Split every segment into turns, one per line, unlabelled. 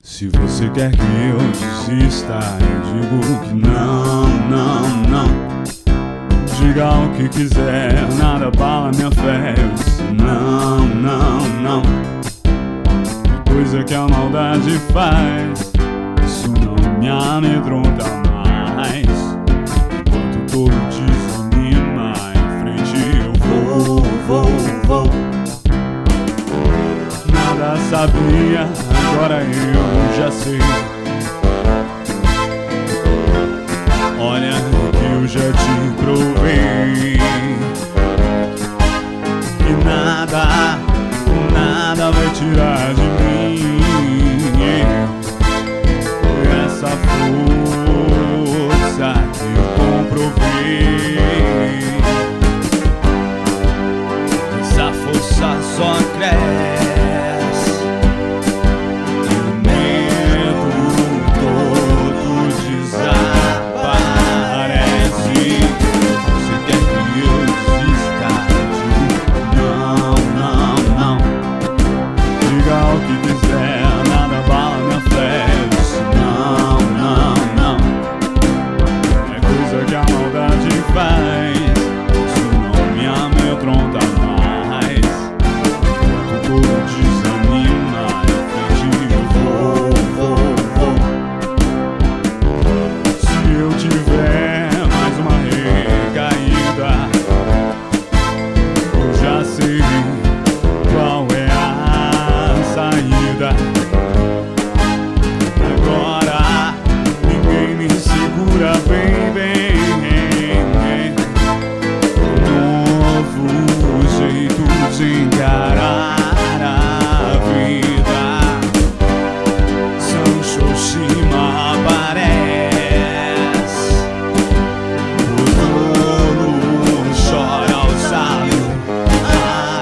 Se você quer que eu desista, eu digo que não, não, não. Diga o que quiser, nada abala minha fé. Eu disse não, não, não. Coisa que a maldade faz, isso não me amedronta mais. Enquanto todo desanima, em frente eu vou. Nada sabia, agora eu já sei. Olha que eu já te provei que nada vai tirar de mim essa força que eu comprovei. Essa força só cresce. Agora ninguém me segura bem. Novo jeito de encarar a vida. Sancho Shima aparece. O tolo chora ao sábio,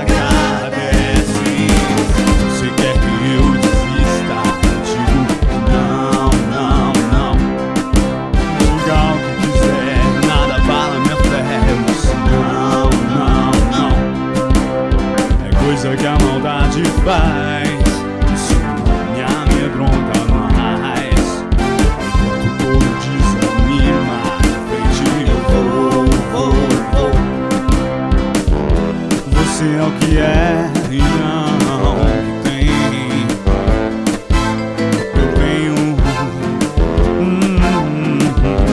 agradece. Você quer que eu desista? Digo não, não, não. Diga o que quiser, nada abala minha fé. Eu disse não, não, não. É coisa que a maldade faz, isso não me amedronta mais. Enquanto todo desanima, em frente eu vou. Você é o que é e não o que tem. Eu tenho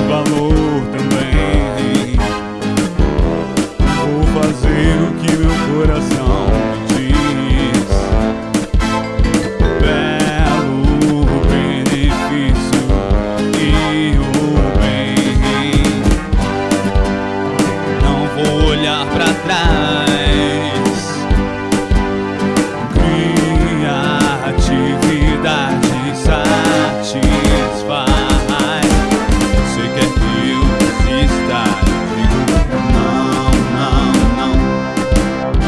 valor também. Vou fazer o que meu coração me diz. Belo benefício e o bem. Não vou olhar pra trás. Criatividade satisfaz. Você quer que eu desista? Digo não, não, não.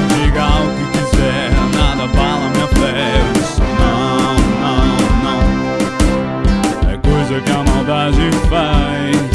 Diga o que quiser, nada abala minha fé. Eu disse não, não, não. É coisa que a maldade faz.